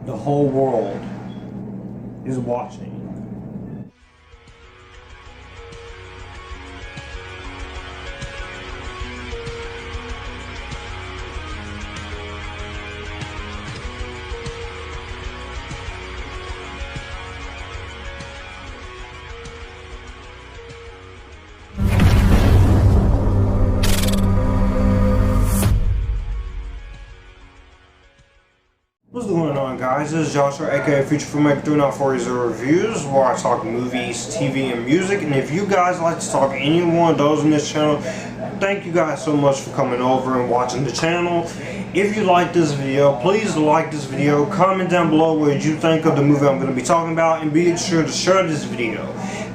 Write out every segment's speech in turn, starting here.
The whole world is watching. What's going on, guys? This is Joshua, aka Future Filmmaker, doing out 40 reviews where I talk movies, TV, and music. And if you guys like to talk any one of those in this channel, thank you guys so much for coming over and watching the channel. If you like this video, please like this video, comment down below what you think of the movie I'm going to be talking about, and be sure to share this video.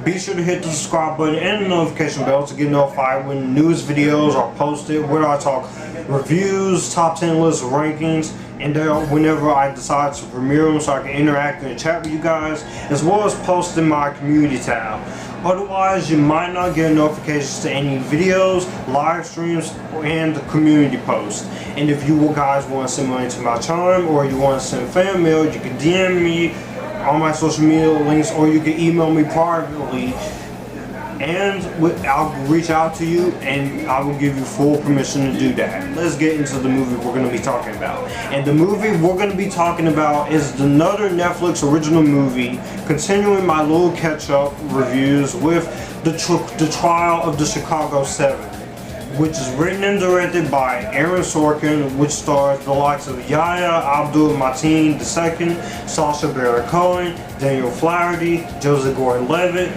Be sure to hit the subscribe button and the notification bell to get notified when newest videos are posted, where I talk reviews, top 10 lists, rankings, and whenever I decide to premiere them, so I can interact and chat with you guys, as well as post in my community tab. Otherwise, you might not get notifications to any videos, live streams, and the community posts. And if you guys want to send money to my channel, or you want to send fan mail, you can DM me on my social media links, or you can email me privately, and I'll reach out to you and I will give you full permission to do that. Let's get into the movie we're going to be talking about. And the movie we're going to be talking about is another Netflix original movie, continuing my little catch-up reviews with the Trial of the Chicago 7, which is written and directed by Aaron Sorkin, which stars the likes of Yahya Abdul-Mateen II, Sacha Baron Cohen, Daniel Flaherty, Joseph Gordon-Levitt,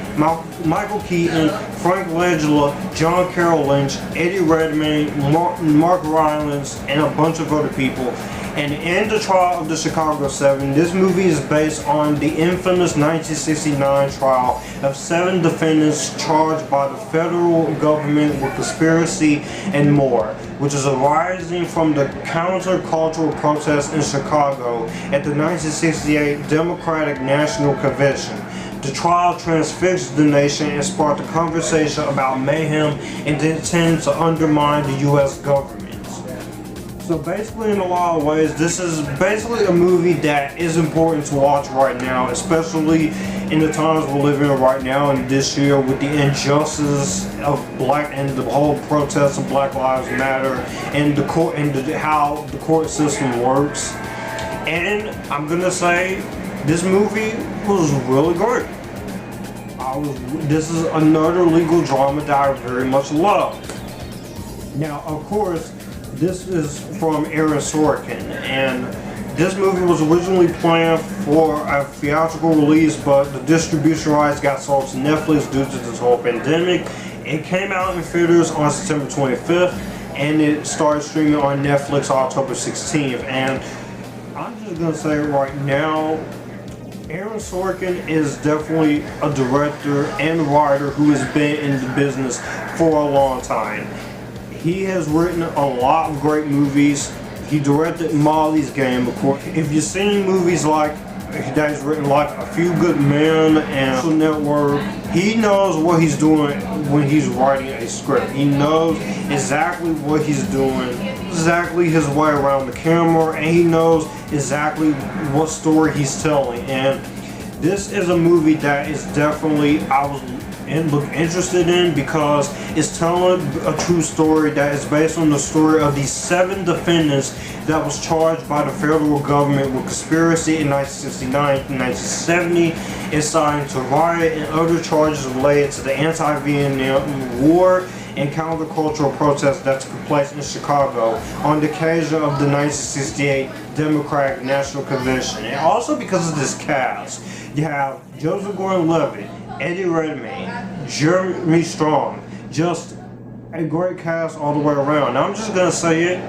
Michael Keaton, Frank Langella, John Carroll Lynch, Eddie Redmayne, Mark Rylance, and a bunch of other people. And in the Trial of the Chicago 7, this movie is based on the infamous 1969 trial of 7 defendants charged by the federal government with conspiracy and more, which is arising from the countercultural protests in Chicago at the 1968 Democratic National Convention. The trial transfixed the nation and sparked a conversation about mayhem and the intent to undermine the U.S. government. So basically, in a lot of ways, this is basically a movie that is important to watch right now, especially in the times we're living in right now and this year, with the injustice of black and the whole protest of Black Lives Matter and the court and how the court system works. And I'm gonna say this movie was really great. This is another legal drama that I very much love. Now, of course, this is from Aaron Sorkin, and this movie was originally planned for a theatrical release, but the distribution rights got sold to Netflix due to this whole pandemic. It came out in theaters on September 25th, and it started streaming on Netflix October 16th. And I'm just gonna say right now, Aaron Sorkin is definitely a director and writer who has been in the business for a long time. He has written a lot of great movies. He directed Molly's Game, of course. If you've seen movies like that, he's written like A Few Good Men and Social Network, he knows what he's doing when he's writing a script. He knows exactly what he's doing, exactly his way around the camera, and he knows exactly what story he's telling. And this is a movie that is definitely, look interested in, because it's telling a true story that is based on the story of these 7 defendants that was charged by the federal government with conspiracy in 1969 and 1970, inciting to riot and other charges related to the anti-Vietnam War and countercultural protests that took place in Chicago on the occasion of the 1968 Democratic National Convention. And also because of this cast, you have Joseph Gordon-Levitt, Eddie Redmayne, Jeremy Strong, just a great cast all the way around. Now I'm just gonna say it,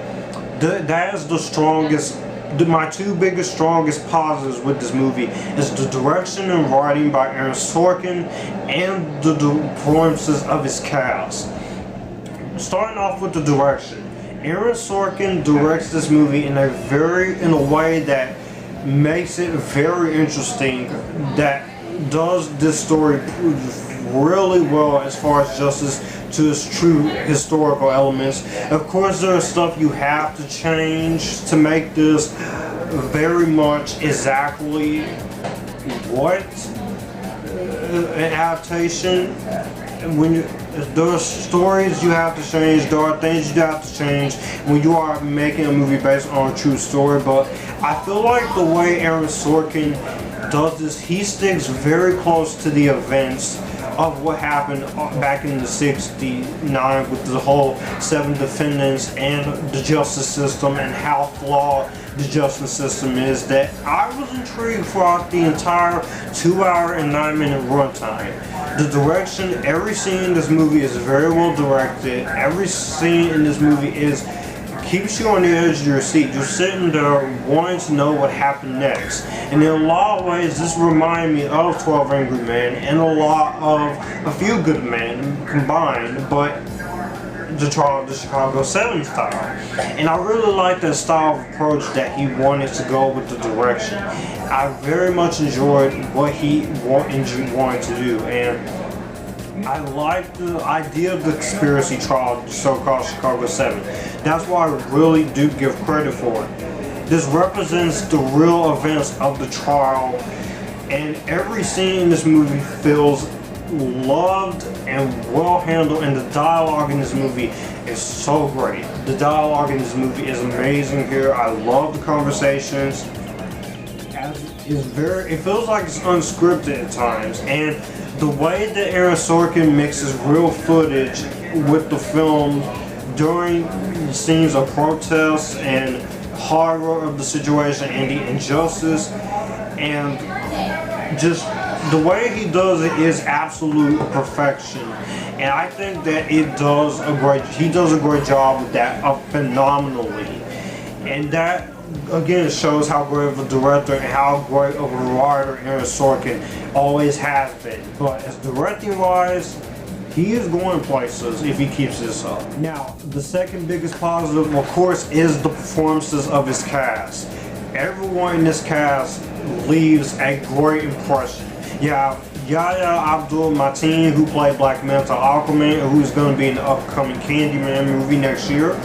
that is the strongest, my 2 biggest, strongest positives with this movie is the direction and writing by Aaron Sorkin and the performances of his cast. Starting off with the direction, Aaron Sorkin directs this movie in a way that makes it very interesting, that does this story really well as far as justice to its true historical elements. Of course, there's stuff you have to change to make this very much exactly what an adaptation. There are stories you have to change, there are things you have to change when you are making a movie based on a true story, but I feel like the way Aaron Sorkin does this, he sticks very close to the events of what happened back in the 69 with the whole 7 defendants and the justice system and how flawed the justice system is, that I was intrigued throughout the entire 2-hour and 9-minute runtime. The direction, every scene in this movie is very well directed. Every scene in this movie keeps you on the edge of your seat. You're sitting there wanting to know what happened next. And in a lot of ways, this reminded me of 12 Angry Men and a lot of A Few Good Men combined, but the trial of the Chicago 7 style. And I really like that style of approach that he wanted to go with the direction. I very much enjoyed what he wanted to do, and I like the idea of the conspiracy trial, the so-called Chicago 7. That's why I really do give credit for it. This represents the real events of the trial, and every scene in this movie feels loved and well handled, and the dialogue in this movie is so great. The dialogue in this movie is amazing here. I love the conversations. It feels like it's unscripted at times, and the way that Aaron Sorkin mixes real footage with the film during scenes of protests and horror of the situation and the injustice, and just the way he does it is absolute perfection. And I think that he does a great job with that phenomenally. And that again shows how great of a director and how great of a writer Aaron Sorkin always has been. But as directing wise, he is going places if he keeps this up. Now, the second biggest positive, of course, is the performances of his cast. Everyone in this cast leaves a great impression. You have Yahya Abdul-Mateen, who played Black Manta Aquaman, who's going to be in the upcoming Candyman movie next year.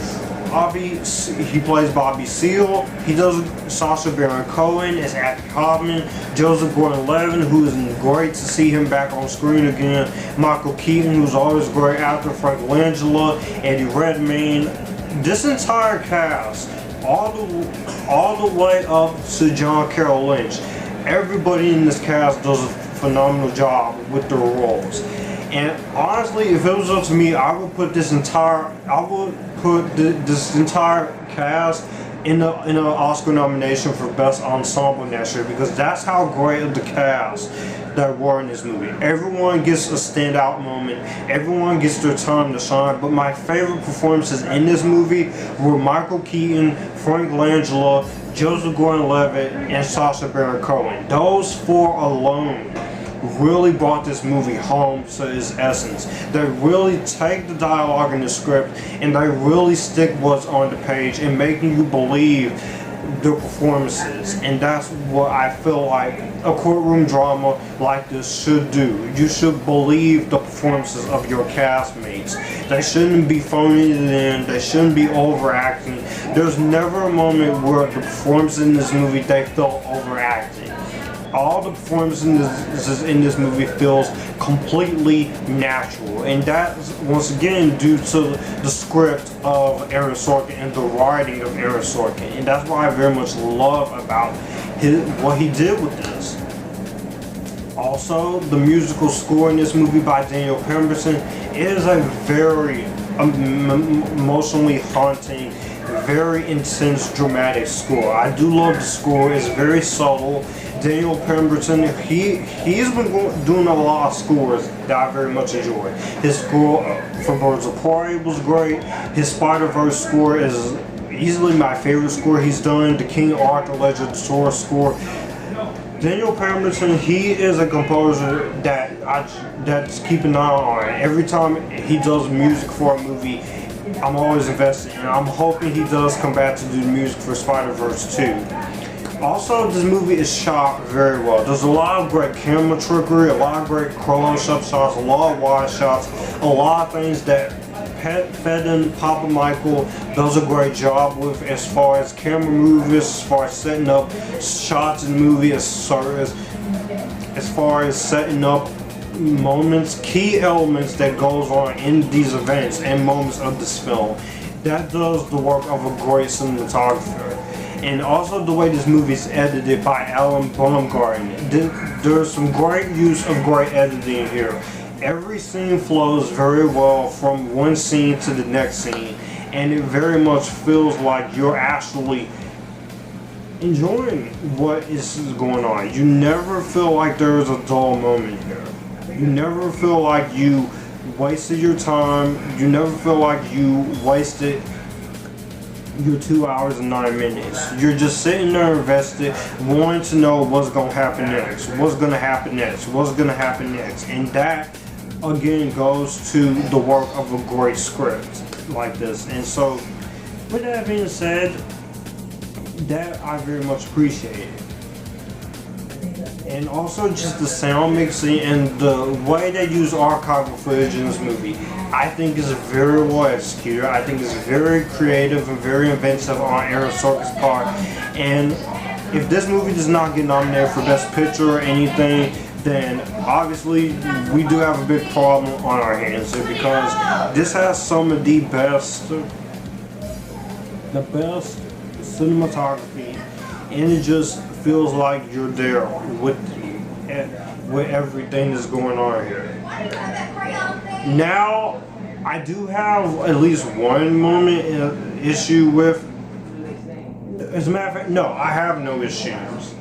He plays Bobby Seale. He does Sacha Baron Cohen as Abby Hoffman. Joseph Gordon-Levitt, who is great to see him back on screen again. Michael Keaton, who's always a great actor. Frank Langella, Eddie Redmayne. This entire cast, all the way up to John Carroll Lynch, everybody in this cast does a phenomenal job with their roles. And honestly, if it was up to me, I would put this entire cast in an Oscar nomination for Best Ensemble next year, because that's how great of the cast that were in this movie. Everyone gets a standout moment. Everyone gets their time to shine. But my favorite performances in this movie were Michael Keaton, Frank Langella, Joseph Gordon-Levitt, and Sacha Baron Cohen. Those four alone really brought this movie home to its essence. They really take the dialogue in the script and they really stick what's on the page and making you believe their performances. And that's what I feel like a courtroom drama like this should do. You should believe the performances of your castmates. They shouldn't be phoning it in. They shouldn't be overacting. There's never a moment where the performance in this movie they felt overacting. All the performances in this movie feels completely natural, and that's once again due to the script of Aaron Sorkin and the writing of Aaron Sorkin, and that's what I very much love about what he did with this. Also, the musical score in this movie by Daniel Pemberton is a very emotionally haunting, very intense, dramatic score. I do love the score. It's very subtle. Daniel Pemberton, he's been doing a lot of scores that I very much enjoy. His score for Birds of Prey was great. His Spider-Verse score is easily my favorite score he's done. The King Arthur Legend of the Sword score. Daniel Pemberton, he is a composer that's keep an eye on. Every time he does music for a movie, I'm always invested, and I'm hoping he does come back to do the music for Spider-Verse 2. Also, this movie is shot very well. There's a lot of great camera trickery, a lot of great close-up shots, a lot of wide shots, a lot of things that Papa Michael does a great job with as far as camera movies, as far as setting up shots in the movie, as far as setting up moments, key elements that goes on in these events and moments of this film. That does the work of a great cinematographer. And also the way this movie is edited by Alan Baumgarten. There's some great use of great editing here. Every scene flows very well from one scene to the next scene, and it very much feels like you're actually enjoying what is going on. You never feel like there is a dull moment here. You never feel like you wasted your time. You never feel like you wasted your 2 hours and 9 minutes. You're just sitting there invested, wanting to know what's going to happen next, what's going to happen next, what's going to happen next. And that, again, goes to the work of a great script like this. And so, with that being said, that I very much appreciate. And also just the sound mixing and the way they use archival footage in this movie, I think is very well executed. I think it's very creative and very inventive on Aaron Sorkin's part. And if this movie does not get nominated for Best Picture or anything, then obviously we do have a big problem on our hands here, because this has some of the best cinematography, and it just feels like you're there with everything that's going on here. Now, I do have at least one moment issue with. As a matter of fact, no, I have no issues.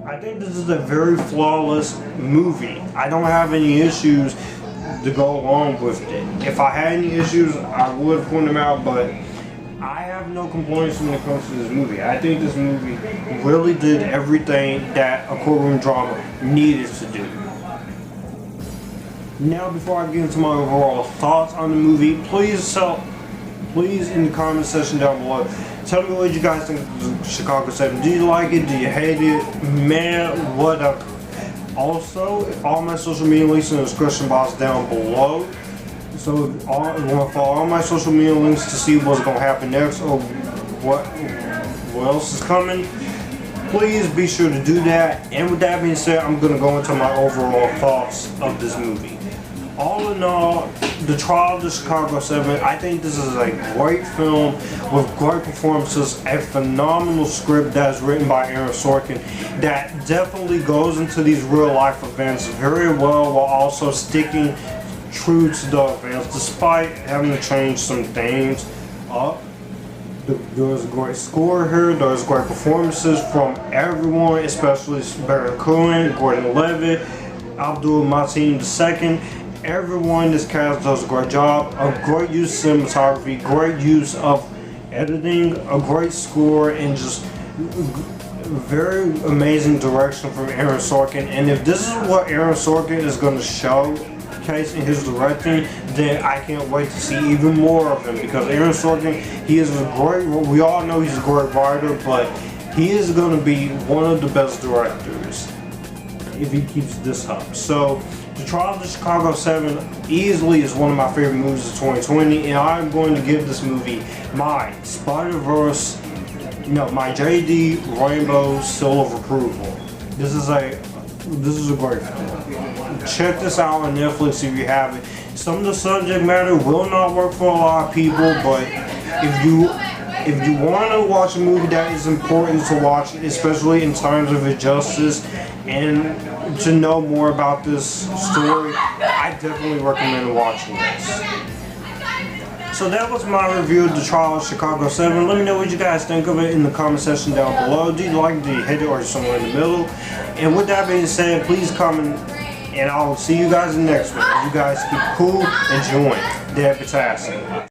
I think this is a very flawless movie. I don't have any issues to go along with it. If I had any issues, I would point them out, but I have no complaints when it comes to this movie. I think this movie really did everything that a courtroom drama needed to do. Now, before I get into my overall thoughts on the movie, please in the comment section down below, tell me what you guys think of Chicago 7. Do you like it? Do you hate it? Man, whatever. Also, all my social media links in the description box down below. So if you want to follow all my social media links to see what's going to happen next or what else is coming, please be sure to do that. And with that being said, I'm going to go into my overall thoughts of this movie. All in all, The Trial of the Chicago 7, I think this is a great film with great performances, a phenomenal script that's written by Aaron Sorkin that definitely goes into these real life events very well, while also sticking true to the events despite having to change some things up. There's a great score here, there's great performances from everyone, especially Barry Cohen, Gordon-Levitt, Abdul-Mateen II. Everyone in this cast does a great job, a great use of cinematography, great use of editing, a great score, and just very amazing direction from Aaron Sorkin. And if this is what Aaron Sorkin is going to showcase in his directing, then I can't wait to see even more of him, because Aaron Sorkin, he is a great, we all know he's a great writer, but he is going to be one of the best directors if he keeps this up. So, The Trial of the Chicago 7 easily is one of my favorite movies of 2020, and I'm going to give this movie my my JD Rainbow Seal of Approval. This is a great film. Check this out on Netflix if you haven't. Some of the subject matter will not work for a lot of people, but if you want to watch a movie that is important to watch, especially in times of injustice, and to know more about this story, I definitely recommend watching this. So that was my review of The Trial of Chicago 7. Let me know what you guys think of it in the comment section down below. Do you like it? Do you hate it? Or somewhere in the middle? And with that being said, please comment, and I'll see you guys in the next one. You guys keep cool and join the Epictasticness.